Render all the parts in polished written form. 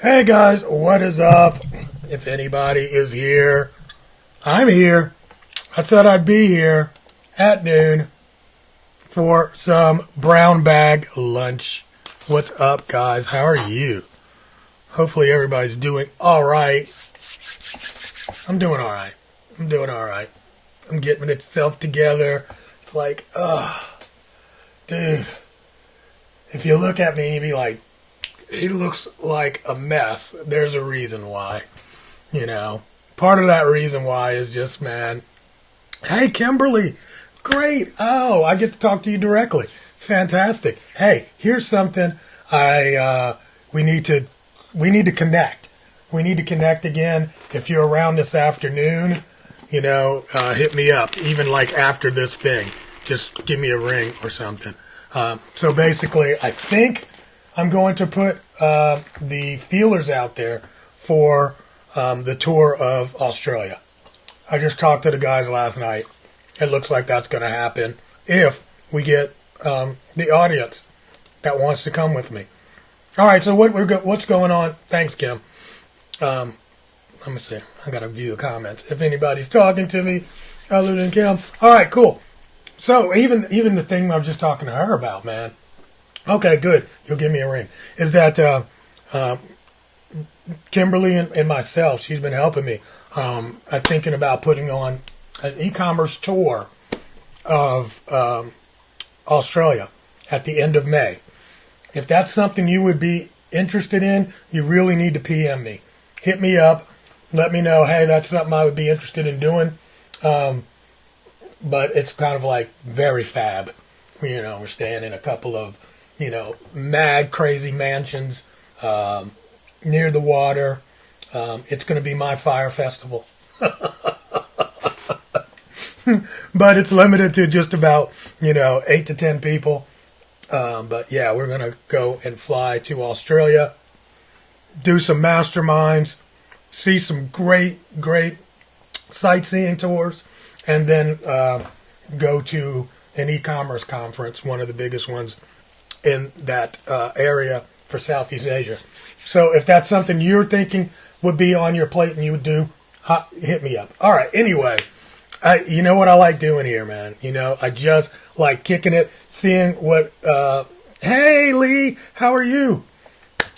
Hey guys, what is up? If anybody is here, I'm here. I said I'd be here at noon for some brown bag lunch. What's up, guys? How are you? Hopefully everybody's doing alright. I'm doing alright. I'm getting itself together. It's like, dude, if you look at me, you'd be like, he looks like a mess. There's a reason why. Part of that reason why is just, man, hey, Kimberly, great. Oh, I get to talk to you directly. Fantastic. Hey, here's something we need to connect. We need to connect again. If you're around this afternoon, hit me up. Even like after this thing, just give me a ring or something. So basically, I think I'm going to put the feelers out there for the tour of Australia. I just talked to the guys last night. It looks like that's going to happen if we get the audience that wants to come with me. All right, so what's going on? Thanks, Kim. Let me see. I got to view the comments. If anybody's talking to me other than Kim. All right, cool. So even the thing I was just talking to her about, man. Okay, good. You'll give me a ring. Is that Kimberly and myself, she's been helping me. I'm thinking about putting on an e-commerce tour of Australia at the end of May. If that's something you would be interested in, you really need to PM me. Hit me up. Let me know, hey, that's something I would be interested in doing. But it's kind of like very fab. We're staying in a couple of mad crazy mansions near the water. It's going to be my fire festival. But it's limited to just about 8 to 10 people. But yeah, we're going to go and fly to Australia, do some masterminds, see some great sightseeing tours, and then go to an e-commerce conference, one of the biggest ones in that area for Southeast Asia. So if that's something you're thinking would be on your plate and you would do, hit me up. All right, anyway, you know what I like doing here, man? I just like kicking it, seeing what, hey, Lee, how are you?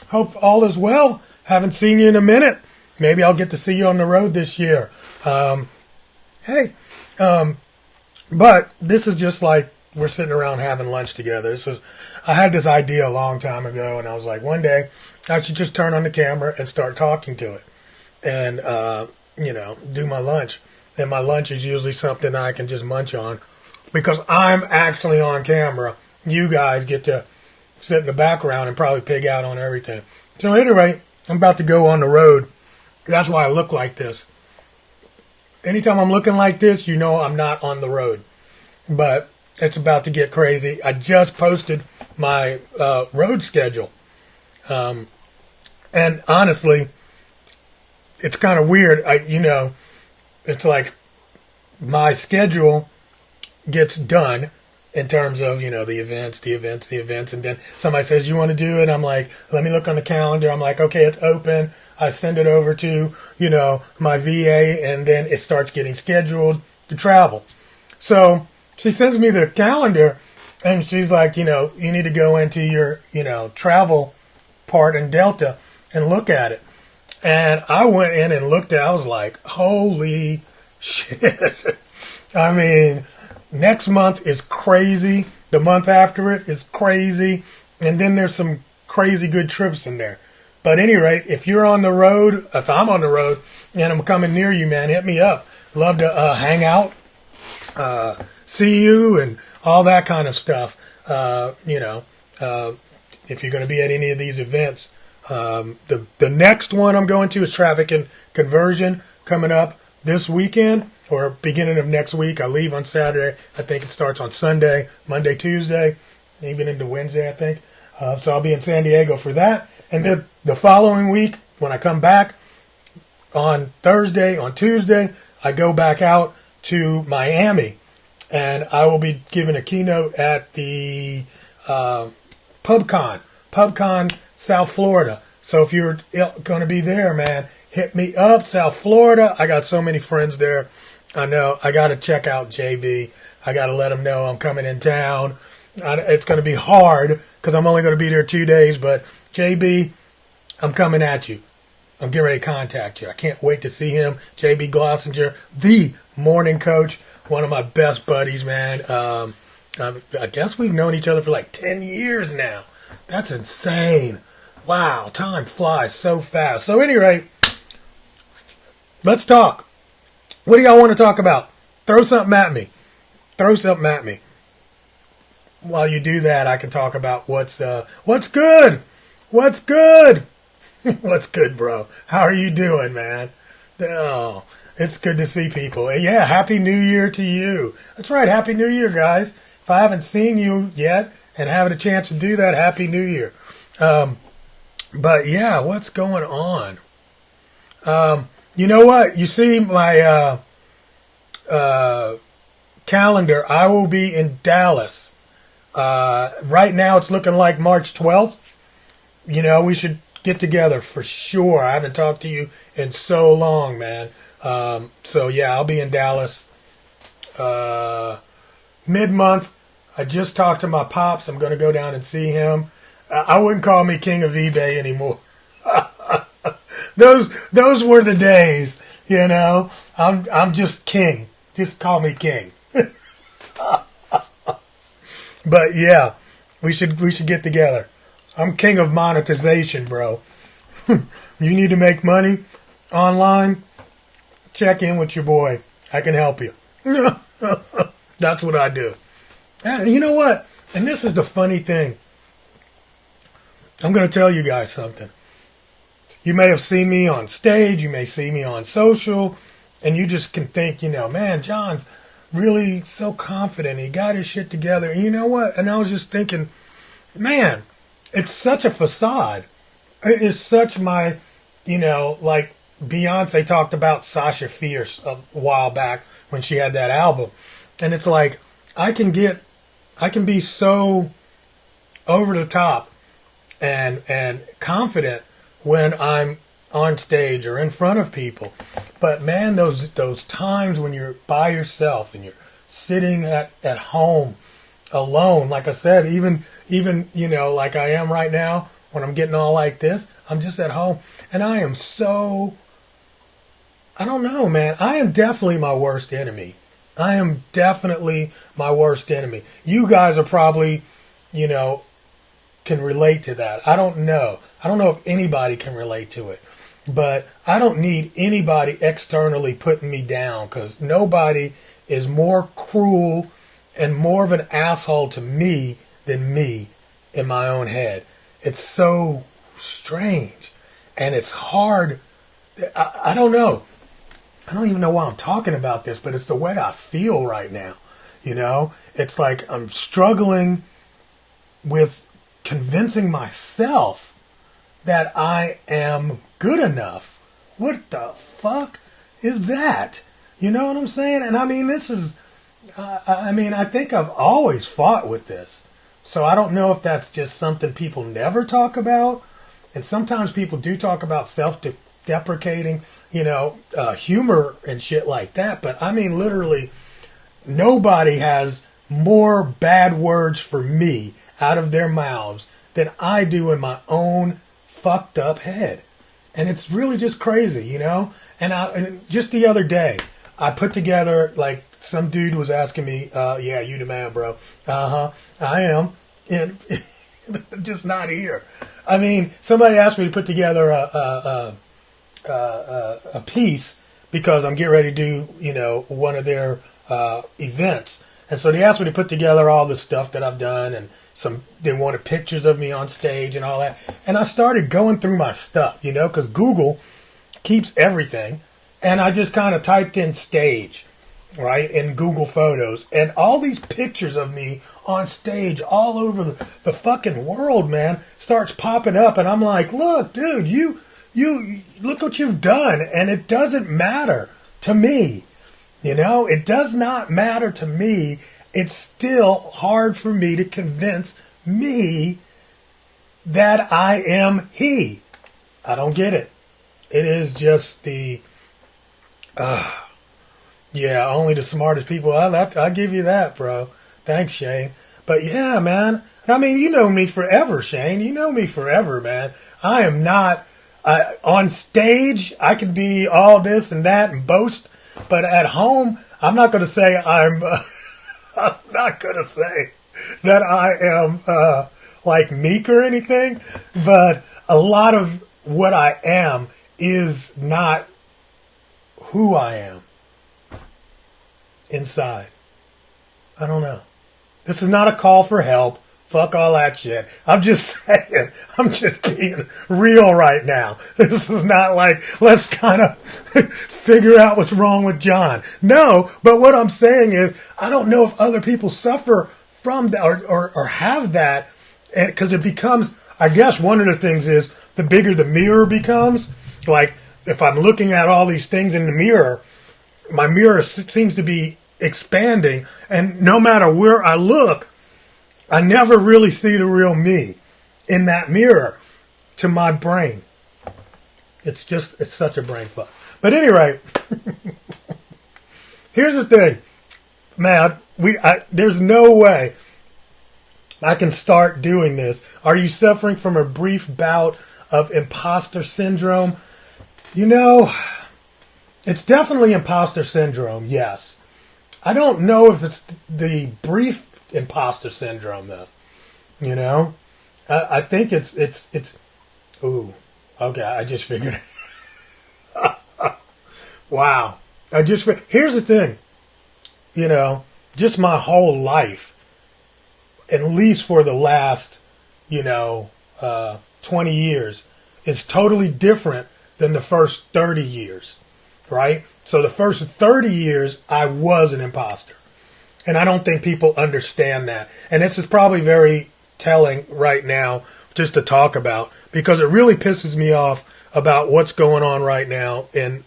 Hope all is well. Haven't seen you in a minute. Maybe I'll get to see you on the road this year. But this is just like we're sitting around having lunch together. I had this idea a long time ago, and I was like, one day I should just turn on the camera and start talking to it, and do my lunch. And my lunch is usually something I can just munch on, because I'm actually on camera. You guys get to sit in the background and probably pig out on everything. So anyway, I'm about to go on the road. That's why I look like this. Anytime I'm looking like this, I'm not on the road. But it's about to get crazy. I just posted my road schedule. And honestly, it's kind of weird. It's like my schedule gets done in terms of, the events. And then somebody says, you want to do it? I'm like, let me look on the calendar. I'm like, okay, it's open. I send it over to, my VA, and then it starts getting scheduled to travel. So she sends me the calendar, and she's like, you need to go into your, travel part in Delta and look at it. And I went in and looked at it. I was like, holy shit. I mean, next month is crazy. The month after it is crazy. And then there's some crazy good trips in there. But at any rate, if you're on the road, if I'm on the road and I'm coming near you, man, hit me up. Love to hang out, see you, and all that kind of stuff. If you're going to be at any of these events. The next one I'm going to is Traffic and Conversion, coming up this weekend or beginning of next week. I leave on Saturday. I think it starts on Sunday, Monday, Tuesday, even into Wednesday, I think. So I'll be in San Diego for that. And then the following week, when I come back on Tuesday, I go back out to Miami. And I will be giving a keynote at the PubCon, South Florida. So if you're going to be there, man, hit me up. South Florida, I got so many friends there. I know I got to check out JB. I got to let him know I'm coming in town. It's going to be hard because I'm only going to be there 2 days. But JB, I'm coming at you. I'm getting ready to contact you. I can't wait to see him. JB Glossinger, the morning coach, one of my best buddies, man. I guess we've known each other for like 10 years now. That's insane. Wow, time flies so fast. So, at any rate, let's talk. What do y'all want to talk about? Throw something at me. Throw something at me. While you do that, I can talk about what's good. What's good? What's good, bro? How are you doing, man? Oh, it's good to see people. Yeah, Happy New Year to you. That's right, Happy New Year, guys. If I haven't seen you yet and having a chance to do that, Happy New Year. But yeah, what's going on? You know what? You see my calendar. I will be in Dallas. Right now it's looking like March 12th. You know, we should get together for sure. I haven't talked to you in so long, man. So yeah, I'll be in Dallas mid-month. I just talked to my pops. I'm going to go down and see him. I wouldn't call me king of eBay anymore. Those were the days, you know. I'm just king. Just call me king. But yeah, we should get together. I'm king of monetization, bro. You need to make money online? Check in with your boy. I can help you. That's what I do. And you know what? And this is the funny thing. I'm going to tell you guys something. You may have seen me on stage. You may see me on social. And you just can think, you know, man, John's really so confident. He got his shit together. And you know what? And I was just thinking, man, it's such a facade. It is such my, you know, like Beyonce talked about Sasha Fierce a while back when she had that album. And it's like, I can be so over the top and confident when I'm on stage or in front of people. But man, those times when you're by yourself and you're sitting at home alone, like I said, even you know, like I am right now, when I'm getting all like this, I'm just at home and I am so, I don't know, man. I am definitely my worst enemy. I am definitely my worst enemy. You guys are probably, you know, can relate to that. I don't know. I don't know if anybody can relate to it. But I don't need anybody externally putting me down, because nobody is more cruel and more of an asshole to me than me in my own head. It's so strange. And it's hard. I don't know. I don't even know why I'm talking about this, but it's the way I feel right now. You know, it's like I'm struggling with convincing myself that I am good enough. What the fuck is that? You know what I'm saying? And I mean, this is, I think I've always fought with this. So I don't know if that's just something people never talk about. And sometimes people do talk about self-deprecating, you know, humor and shit like that. But I mean, literally, nobody has more bad words for me out of their mouths than I do in my own fucked up head. And it's really just crazy, you know? And just the other day, I put together, like, some dude was asking me, yeah, you the man, bro. I am. And I'm just not here. I mean, somebody asked me to put together a piece because I'm getting ready to do, you know, one of their events. And so they asked me to put together all the stuff that I've done, and they wanted pictures of me on stage and all that. And I started going through my stuff, you know, because Google keeps everything. And I just kind of typed in stage, right, in Google Photos. And all these pictures of me on stage all over the fucking world, man, starts popping up. And I'm like, look, dude, you look what you've done. And it doesn't matter to me. You know, it does not matter to me. It's still hard for me to convince me that I am he. I don't get it. It is just yeah, only the smartest people. I give you that, bro. Thanks, Shane. But yeah, man. I mean, you know me forever, Shane. You know me forever, man. I am not on stage. I can be all this and that and boast, but at home, I'm not going to say I'm. I'm not going to say that I am like meek or anything. But a lot of what I am is not who I am inside. I don't know. This is not a call for help. Fuck all that shit. I'm just saying. I'm just being real right now. This is not like, let's kind of figure out what's wrong with John. No, but what I'm saying is, I don't know if other people suffer from that or have that. Because it becomes, I guess one of the things is, the bigger the mirror becomes, like if I'm looking at all these things in the mirror, my mirror seems to be expanding. And no matter where I look, I never really see the real me in that mirror to my brain. It's such a brain fuck. But anyway, here's the thing, man. There's no way I can start doing this. Are you suffering from a brief bout of imposter syndrome? You know, it's definitely imposter syndrome, yes. I don't know if it's the brief imposter syndrome, though. You know? I think it's ooh. Okay, I just figured it. Wow. Here's the thing. You know, just my whole life, at least for the last, 20 years, is totally different than the first 30 years, right? So the first 30 years, I was an imposter. And I don't think people understand that. And this is probably very telling right now just to talk about, because it really pisses me off about what's going on right now in,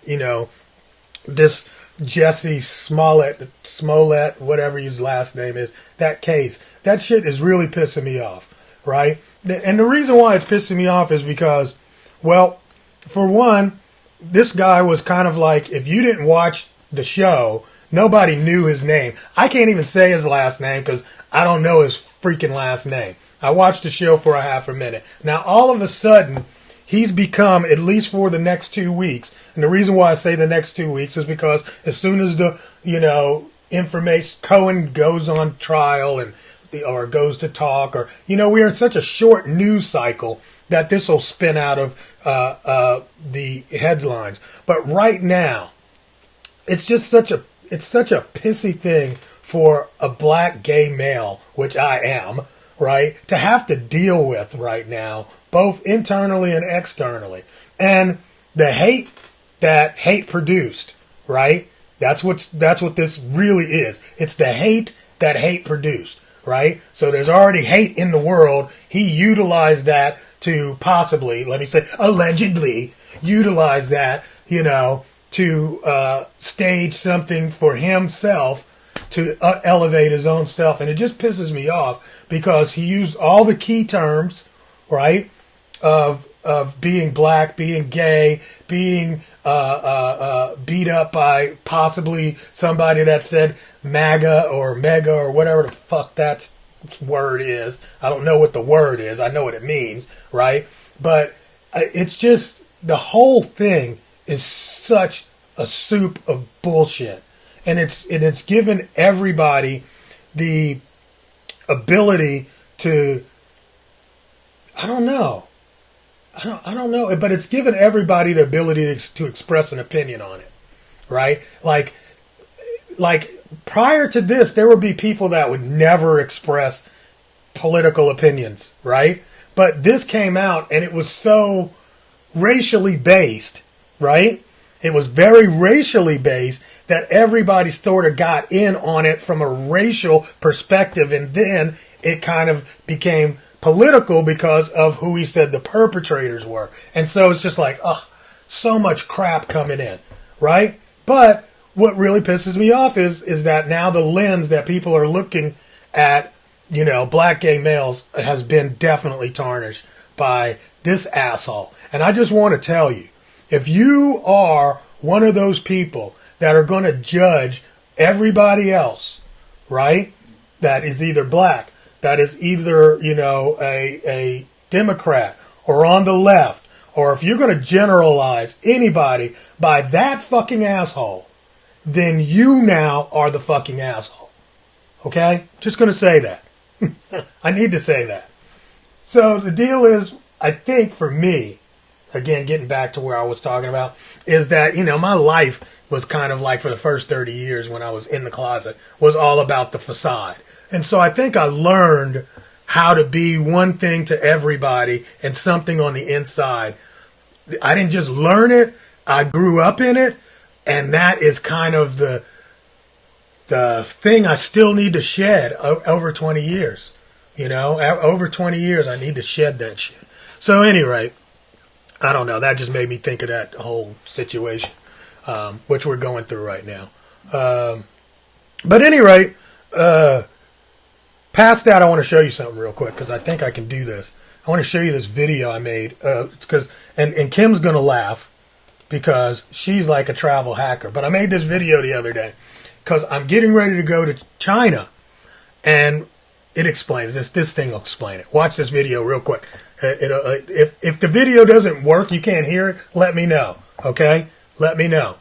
this Jesse Smollett, whatever his last name is, that case. That shit is really pissing me off, right? And the reason why it's pissing me off is because, well, for one, this guy was kind of like, if you didn't watch the show, nobody knew his name. I can't even say his last name because I don't know his freaking last name. I watched the show for a half a minute. Now, all of a sudden, he's become, at least for the next 2 weeks, and the reason why I say the next 2 weeks is because as soon as the, information, Cohen goes on trial or goes to talk, or, we're in such a short news cycle that this will spin out of the headlines. But right now, it's just such a pissy thing for a black gay male, which I am, right, to have to deal with right now, both internally and externally. And the hate that hate produced, right? That's what this really is. It's the hate that hate produced, right? So there's already hate in the world. He utilized that to possibly, let me say, allegedly utilize that, to stage something for himself to elevate his own self. And it just pisses me off because he used all the key terms, right, of being black, being gay, being beat up by possibly somebody that said MAGA or mega or whatever the fuck that word is. I don't know what the word is. I know what it means, right? But it's just, the whole thing is such a soup of bullshit. And it's given everybody the ability to, I don't know, but it's given everybody the ability to express an opinion on it, right? Like prior to this, there would be people that would never express political opinions, right? But this came out and it was so racially based, right? It was very racially based that everybody sort of got in on it from a racial perspective, and then it kind of became political because of who he said the perpetrators were. And so it's just like, so much crap coming in, right? But what really pisses me off is that now the lens that people are looking at, black gay males has been definitely tarnished by this asshole. And I just want to tell you, if you are one of those people that are going to judge everybody else, right, that is either black, that is either, a Democrat or on the left, or if you're going to generalize anybody by that fucking asshole, then you now are the fucking asshole. Okay? Just going to say that. I need to say that. So the deal is, I think for me, again, getting back to where I was talking about, is that, my life was kind of like for the first 30 years when I was in the closet, was all about the facade. And so I think I learned how to be one thing to everybody and something on the inside. I didn't just learn it, I grew up in it, and that is kind of the thing I still need to shed over 20 years. Over 20 years, I need to shed that shit. So, at any rate, I don't know. That just made me think of that whole situation, which we're going through right now. But, at any rate, past that, I want to show you something real quick because I think I can do this. I want to show you this video I made and Kim's going to laugh because she's like a travel hacker. But I made this video the other day because I'm getting ready to go to China, and it explains this. This thing will explain it. Watch this video real quick. If the video doesn't work, you can't hear it, let me know. Okay? Let me know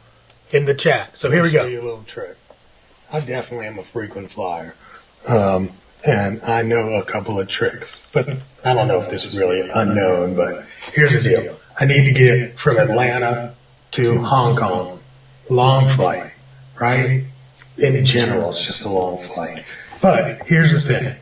in the chat. So here we go. Show you a little trick. I definitely am a frequent flyer. And I know a couple of tricks, but I don't know if this is really unknown, but here's the deal. I need to get from Atlanta to Hong Kong. Long flight, right? In general, it's just a long flight. But here's the thing.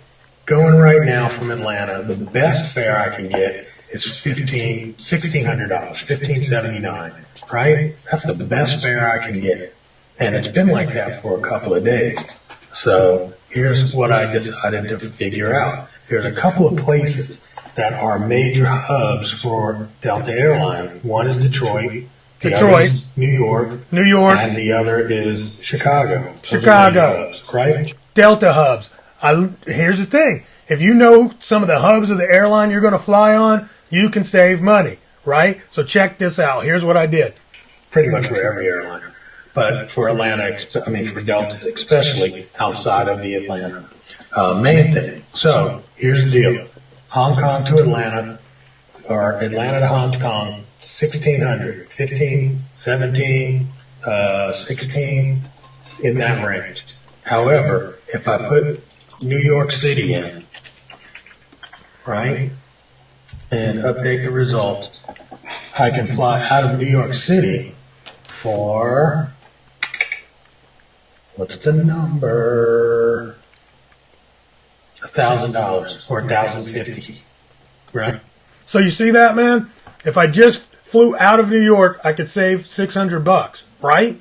Going right now from Atlanta, the best fare I can get is $1,600, $1,579, right? That's the best fare I can get. And it's been like that for a couple of days. So here's what I decided to figure out. There's a couple of places that are major hubs for Delta Airline. One is Detroit. The other is New York. And the other is Chicago. Hubs, right? Delta hubs. Here's the thing. If you know some of the hubs of the airline you're going to fly on, you can save money, right? So check this out. Here's what I did. Pretty much for every airline. But for Atlanta, for Delta, especially outside of the Atlanta main thing. So here's the deal: Hong Kong to Atlanta, or Atlanta to Hong Kong, 1,600, 15, 17, 16, in that range. However, if I put New York City in, right, and update the results, I can fly out of New York City for, what's the number? $1,000 or $1,050, right? So you see that, man? If I just flew out of New York, I could save $600, right?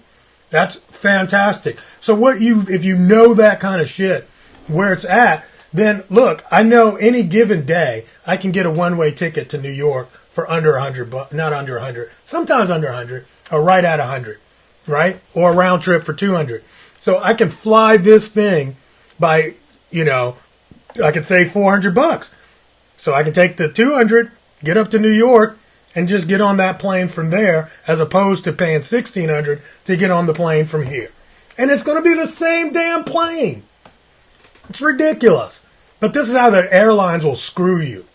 That's fantastic. So if you know that kind of shit, where it's at, then look, I know any given day I can get a one-way ticket to New York for under $100, not under 100, sometimes under 100, or right at 100, right? Or a round trip for 200. So I can fly this thing by, I could save $400. So I can take the 200, get up to New York, and just get on that plane from there, as opposed to paying $1,600 to get on the plane from here. And it's going to be the same damn plane. It's ridiculous. But this is how the airlines will screw you,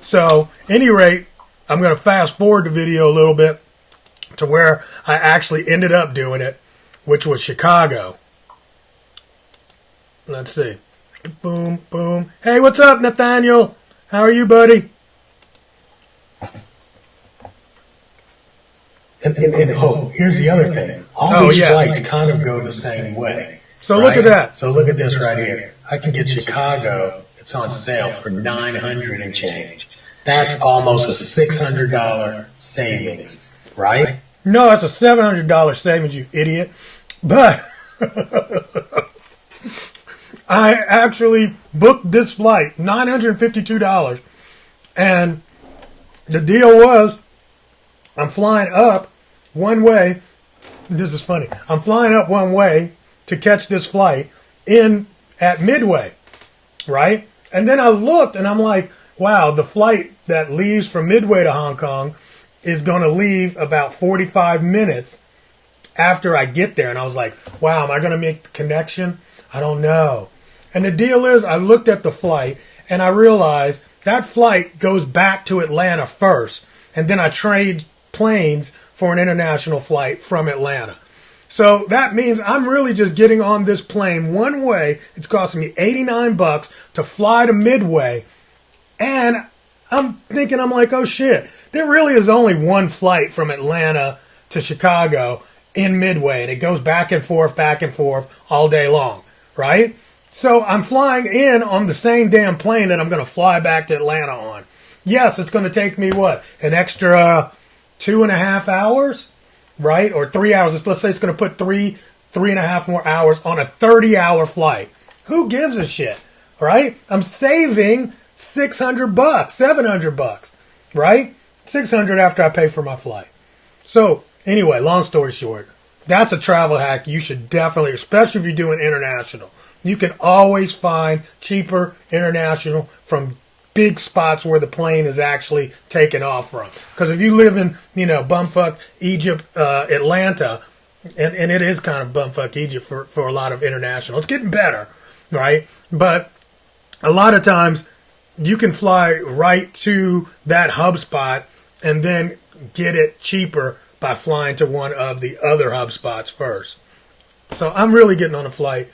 So, any rate, I'm going to fast forward the video a little bit to where I actually ended up doing it, which was Chicago. Let's see. Boom, boom. Hey, what's up, Nathaniel? How are you, buddy? And here's the other thing. All these flights kind of go the same way. So look at that. So look at this right here. I can get Chicago. It's on sale for $900 and change. That's almost a $600 savings, right? No, it's a $700 savings, you idiot. But I actually booked this flight, $952, and the deal was I'm flying up one way. This is funny. I'm flying up one way to catch this flight in at Midway, right? And then I looked and I'm like, wow, the flight that leaves from Midway to Hong Kong is going to leave about 45 minutes after I get there. And I was like, wow, am I going to make the connection? I don't know. And the deal is, I looked at the flight and I realized that flight goes back to Atlanta first. And then I trade planes for an international flight from Atlanta. So that means I'm really just getting on this plane one way. It's costing me $89 to fly to Midway. And I'm thinking, I'm like, oh shit, there really is only one flight from Atlanta to Chicago in Midway. And it goes back and forth all day long, right? So I'm flying in on the same damn plane that I'm going to fly back to Atlanta on. Yes, it's going to take me, what, an extra 2.5 hours? Right? Or 3 hours. Let's say it's going to put three and a half more hours on a 30-hour flight. Who gives a shit? Right? I'm saving $600, $700, right? $600 after I pay for my flight. So anyway, long story short, that's a travel hack you should definitely, especially if you're doing international. You can always find cheaper international from big spots where the plane is actually taken off from. Because if you live in, bumfuck Egypt, Atlanta, and it is kind of bumfuck Egypt for a lot of international. It's getting better, right? But a lot of times you can fly right to that hub spot and then get it cheaper by flying to one of the other hub spots first. So I'm really getting on a flight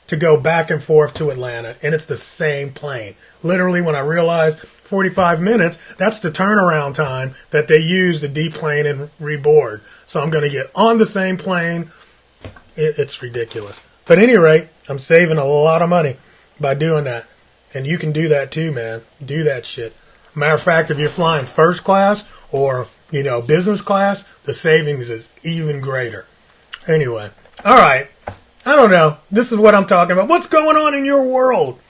to go back and forth to Atlanta, and it's the same plane. Literally, when I realized 45 minutes, that's the turnaround time that they use to deplane and reboard. So I'm going to get on the same plane. It's ridiculous. But at any rate, I'm saving a lot of money by doing that. And you can do that too, man. Do that shit. Matter of fact, if you're flying first class or, business class, the savings is even greater. Anyway, all right. I don't know. This is what I'm talking about. What's going on in your world?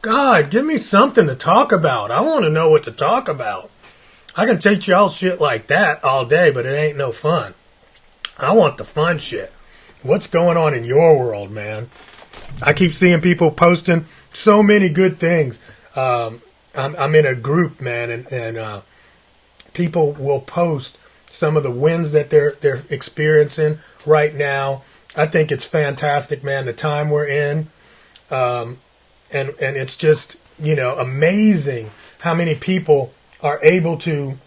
God, give me something to talk about. I want to know what to talk about. I can teach y'all shit like that all day, but it ain't no fun. I want the fun shit. What's going on in your world, man? I keep seeing people posting so many good things. I'm in a group, man, and people will post some of the wins that they're experiencing right now. I think it's fantastic, man, the time we're in. And it's just, amazing how many people are able to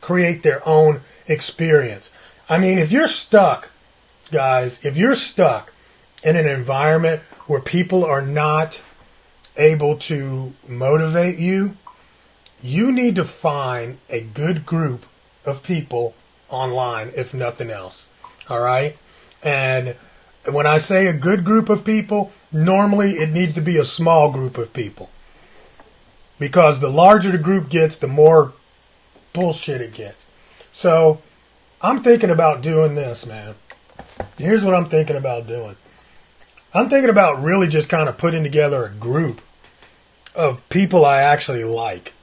create their own experience. I mean, if you're stuck, guys, if you're stuck in an environment where people are not able to motivate you, you need to find a good group of people online, if nothing else. All right? And when I say a good group of people, normally it needs to be a small group of people. Because the larger the group gets, the more bullshit it gets. So I'm thinking about doing this, man. Here's what I'm thinking about doing. I'm thinking about really just kind of putting together a group of people I actually like.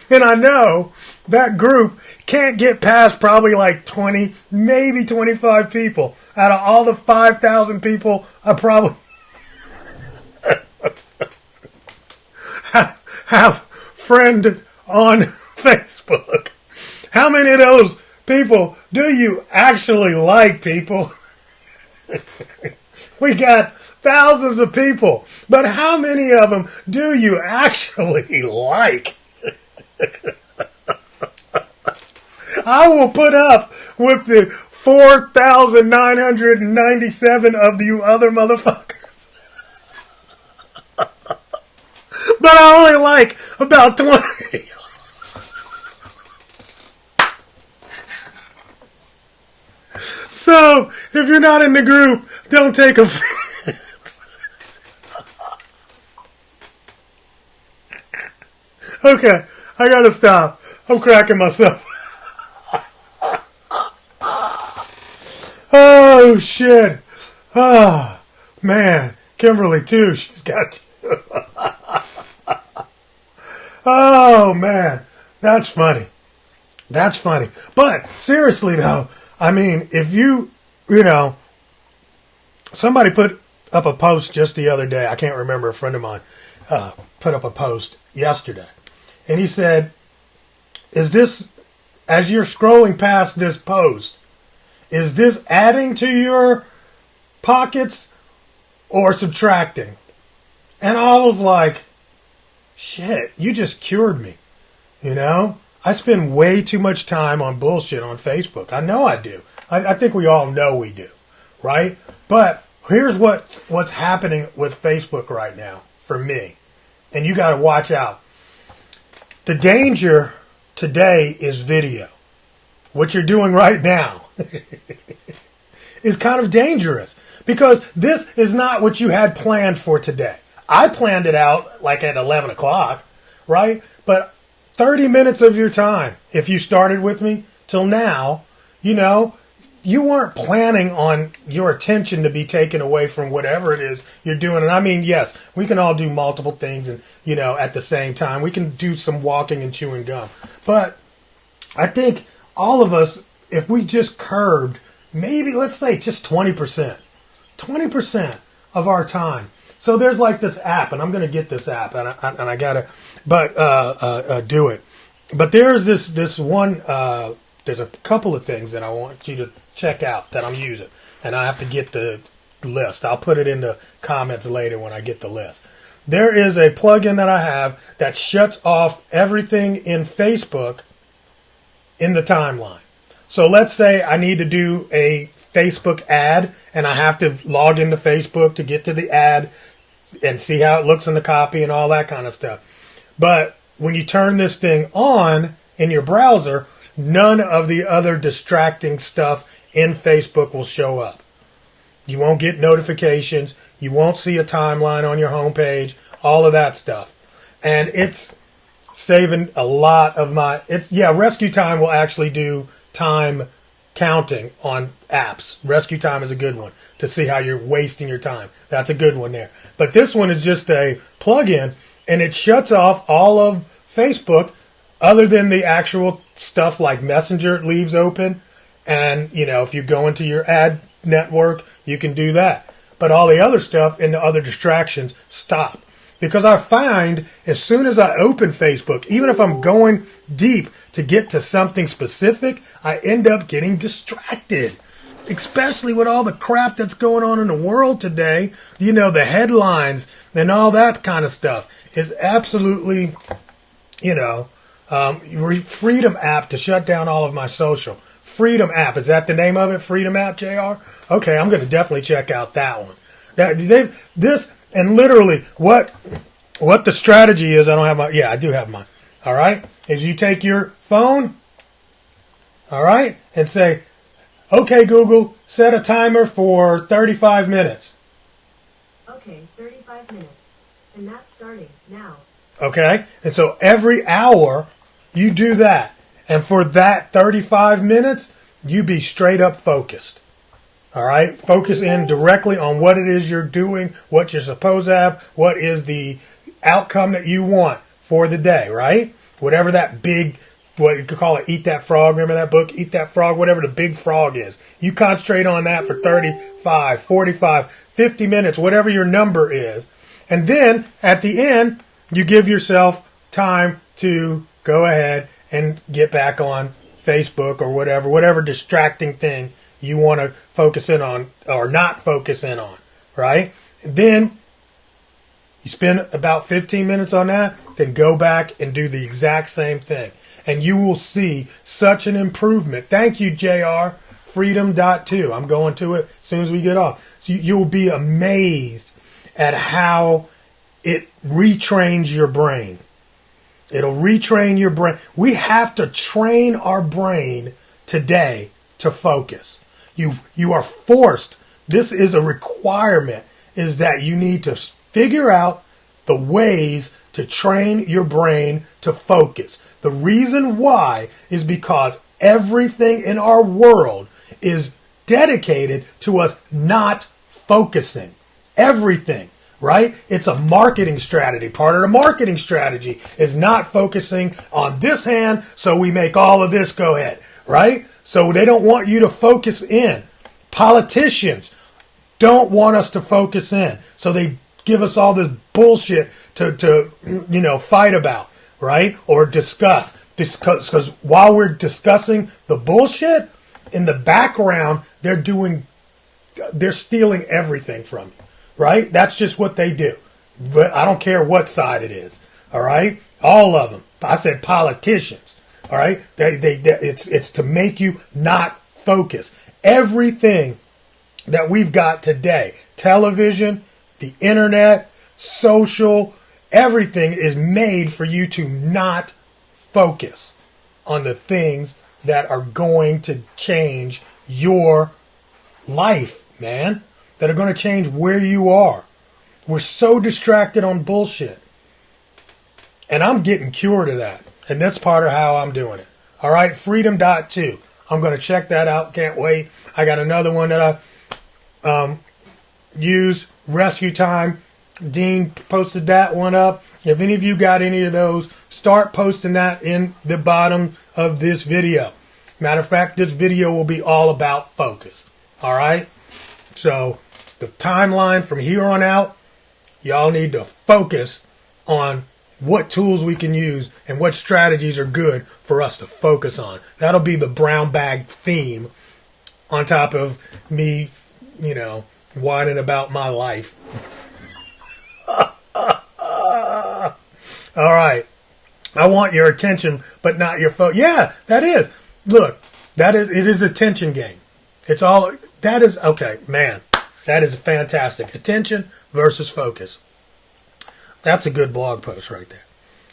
And I know that group can't get past probably like 20, maybe 25 people. Out of all the 5,000 people I probably have friended on Facebook. How many of those people do you actually like, people? We got thousands of people, but how many of them do you actually like? I will put up with the 4,997 of you other motherfuckers. But I only like about 20. So, if you're not in the group, don't take offense. Okay, I gotta stop. I'm cracking myself. Oh, shit. Oh, man. Kimberly, too. She's got... Oh, man. That's funny. That's funny. But, seriously, though, I mean, if somebody put up a post just the other day. I can't remember. A friend of mine put up a post yesterday. And he said, is this, as you're scrolling past this post, is this adding to your pockets or subtracting? And I was like, shit, you just cured me. You know? I spend way too much time on bullshit on Facebook. I know I do. I think we all know we do. Right? But here's what's happening with Facebook right now for me. And you got to watch out. The danger today is video. What you're doing right now is kind of dangerous because this is not what you had planned for today. I planned it out like at 11 o'clock, right? But 30 minutes of your time, if you started with me till now, you know, you weren't planning on your attention to be taken away from whatever it is you're doing. And I mean, yes, we can all do multiple things and, you know, at the same time. We can do some walking and chewing gum. But I think all of us, if we just curbed maybe, let's say, just 20% of our time. So there's like this app, and I'm going to get this app, and I got to do it. But there's this one, there's a couple of things that I want you to check out that I'm using. And I have to get the list. I'll put it in the comments later when I get the list. There is a plugin that I have that shuts off everything in Facebook in the timeline. So let's say I need to do a Facebook ad and I have to log into Facebook to get to the ad and see how it looks in the copy and all that kind of stuff. But when you turn this thing on in your browser, none of the other distracting stuff in Facebook will show up. You won't get notifications. You won't see a timeline on your homepage, all of that stuff. And it's saving a lot of my... Rescue Time will actually do time counting on apps. Rescue Time is a good one to see how you're wasting your time. That's a good one there. But this one is just a plug-in, and it shuts off all of Facebook other than the actual stuff like Messenger leaves open. And, you know, if you go into your ad network, you can do that. But all the other stuff and the other distractions stop. Because I find as soon as I open Facebook, even if I'm going deep to get to something specific, I end up getting distracted. Especially with all the crap that's going on in the world today. You know, the headlines and all that kind of stuff is absolutely, you know, Freedom app to shut down all of my social. Freedom app. Is that the name of it? Freedom app, JR? Okay, I'm going to definitely check out that one. And literally, what the strategy is, I don't have my... Yeah, I do have mine. All right? Is you take your phone, all right, and say, okay, Google, set a timer for 35 minutes. Okay, 35 minutes. And that's starting now. Okay? And so every hour, you do that. And for that 35 minutes, you be straight up focused. All right? Focus in directly on what it is you're doing, what you're supposed to have, what is the outcome that you want for the day, right? Whatever that big, what you could call it, Eat That Frog. Remember that book, Eat That Frog? Whatever the big frog is. You concentrate on that for 35, 45, 50 minutes, whatever your number is. And then, at the end, you give yourself time to go ahead and get back on Facebook or whatever distracting thing you want to focus in on or not focus in on, right? And then you spend about 15 minutes on that, then go back and do the exact same thing. And you will see such an improvement. Thank you, JR. Freedom.2. I'm going to it as soon as we get off. So you'll be amazed at how it retrains your brain. It'll retrain your brain. We have to train our brain today to focus. You are forced. This is a requirement, is that you need to figure out the ways to train your brain to focus. The reason why is because everything in our world is dedicated to us not focusing. Everything. Right? It's a marketing strategy. Part of the marketing strategy is not focusing on this hand, so we make all of this go ahead. Right? So they don't want you to focus in. Politicians, don't want us to focus in. So they give us all this bullshit to fight about, right? Or discuss. Because while we're discussing the bullshit, in the background, they're stealing everything from you, right? That's just what they do. But I don't care what side it is, all right? All of them. I said politicians, all right? It's to make you not focus. Everything that we've got today, television, the internet, social, everything is made for you to not focus on the things that are going to change your life, man. That are going to change where you are. We're so distracted on bullshit. And I'm getting cured of that. And that's part of how I'm doing it. All right, Freedom.2. I'm going to check that out. Can't wait. I got another one that I use, Rescue Time. Dean posted that one up. If any of you got any of those, start posting that in the bottom of this video. Matter of fact, this video will be all about focus. All right? So, the timeline from here on out, y'all need to focus on what tools we can use and what strategies are good for us to focus on. That'll be the brown bag theme on top of me, whining about my life. All right. I want your attention, but not your focus. Yeah, that is. Look, it is a attention game. Okay, man. That is fantastic. Attention versus focus. That's a good blog post right there.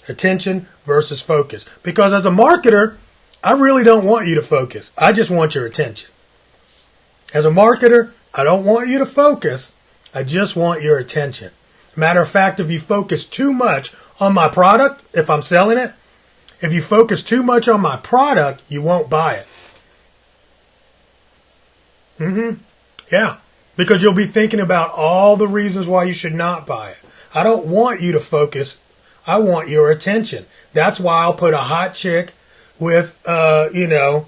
Attention versus focus. Because as a marketer, I really don't want you to focus. I just want your attention. As a marketer, I don't want you to focus. I just want your attention. Matter of fact, if you focus too much on my product, if I'm selling it, if you focus too much on my product, you won't buy it. Yeah. Because you'll be thinking about all the reasons why you should not buy it. I don't want you to focus. I want your attention. That's why I'll put a hot chick with, her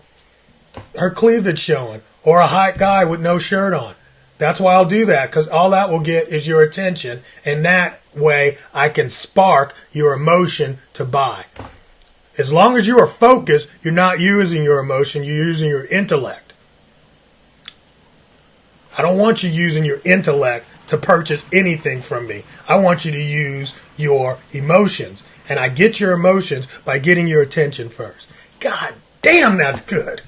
cleavage showing, or a hot guy with no shirt on. That's why I'll do that, because all that will get is your attention, and that way I can spark your emotion to buy. As long as you are focused, you're not using your emotion, you're using your intellect. I don't want you using your intellect to purchase anything from me. I want you to use your emotions. And I get your emotions by getting your attention first. God damn, that's good.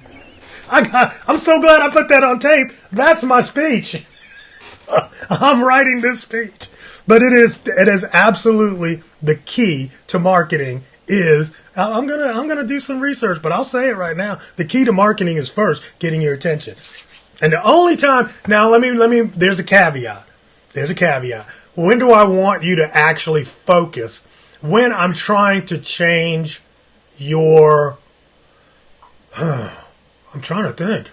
I'm so glad I put that on tape. That's my speech. I'm writing this speech. But it is absolutely the key to marketing is, I'm gonna do some research, but I'll say it right now. The key to marketing is first getting your attention. And the only time, now let me, there's a caveat. There's a caveat. When do I want you to actually focus? When I'm trying to change your, I'm trying to think.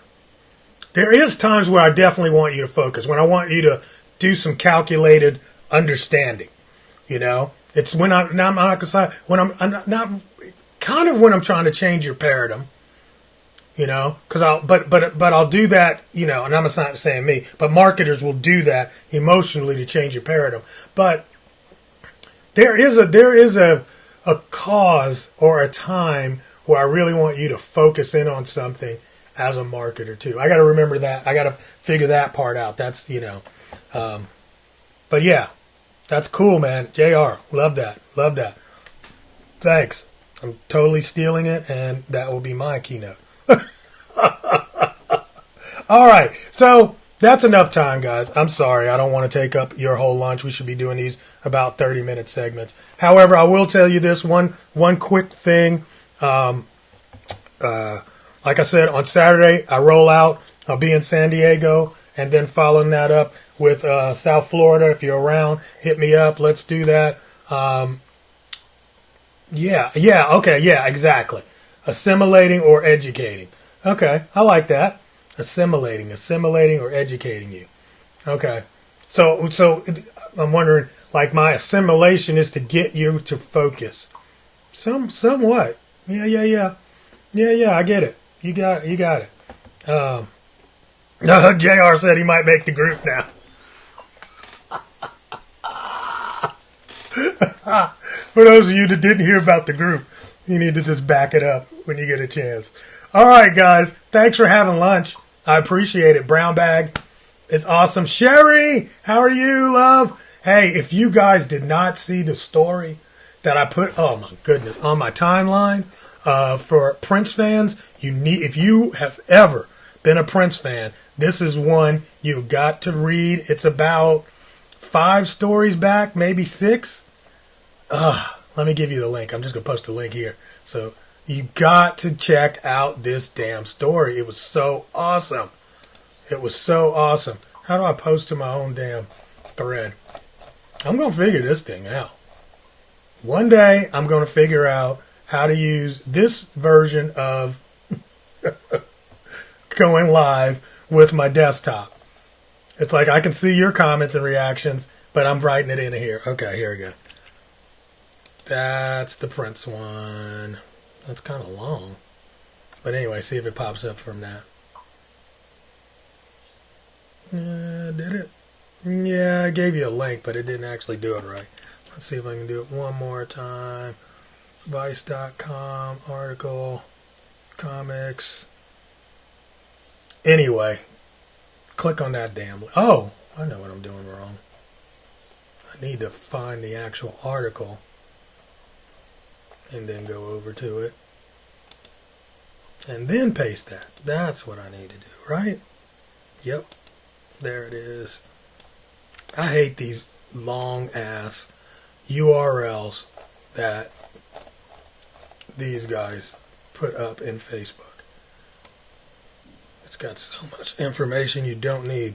There is times where I definitely want you to focus. When I want you to do some calculated understanding. It's when I'm not going to say, when I'm not, kind of when I'm trying to change your paradigm. Because I'll do that, and I'm not saying me, but marketers will do that emotionally to change your paradigm. But there is a cause or a time where I really want you to focus in on something as a marketer too. I got to remember that. I got to figure that part out. That's, but yeah, that's cool, man. JR, love that. Love that. Thanks. I'm totally stealing it, and that will be my keynote. All right, so that's enough time, guys. I'm sorry, I don't want to take up your whole lunch. We should be doing these about 30-minute segments. However, I will tell you this one quick thing. Like I said, on Saturday I roll out. I'll be in San Diego, and then following that up with South Florida. If you're around, hit me up. Let's do that. Okay, exactly. Assimilating or educating. Okay, I like that. Assimilating or educating you. Okay. So I'm wondering, like, my assimilation is to get you to focus. Somewhat. Yeah, I get it. You got it. JR said he might make the group now. For those of you that didn't hear about the group, you need to just back it up when you get a chance. All right, guys. Thanks for having lunch. I appreciate it. Brown bag is awesome. Sherry, how are you, love? Hey, if you guys did not see the story that I put, oh my goodness, on my timeline for Prince fans, if you have ever been a Prince fan, this is one you've got to read. It's about 5 stories back, maybe 6. Let me give you the link. I'm just going to post a link here. So you got to check out this damn story. It was so awesome. It was so awesome. How do I post to my own damn thread? I'm going to figure this thing out. One day, I'm going to figure out how to use this version of going live with my desktop. It's like I can see your comments and reactions, but I'm writing it in here. Okay, here we go. That's the Prince one. That's kind of long. But anyway, see if it pops up from that. Did it? Yeah, I gave you a link, but it didn't actually do it right. Let's see if I can do it one more time. Vice.com, article, comics. Anyway, click on that damn... Oh, I know what I'm doing wrong. I need to find the actual article and then go over to it. And then paste that. That's what I need to do, right? Yep. There it is. I hate these long-ass URLs that these guys put up in Facebook. It's got so much information you don't need.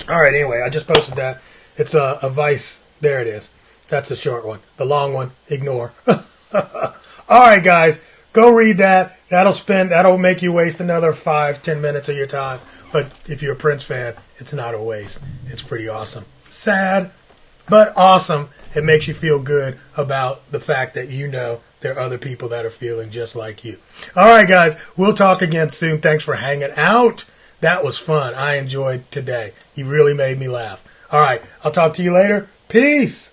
All right, anyway, I just posted that. It's a Vice. There it is. That's the short one. The long one, ignore. All right, guys, go read that. That'll make you waste another 5-10 minutes of your time. But if you're a Prince fan, it's not a waste. It's pretty awesome. Sad, but awesome. It makes you feel good about the fact that you know there are other people that are feeling just like you. All right, guys, we'll talk again soon. Thanks for hanging out. That was fun. I enjoyed today. You really made me laugh. All right, I'll talk to you later. Peace.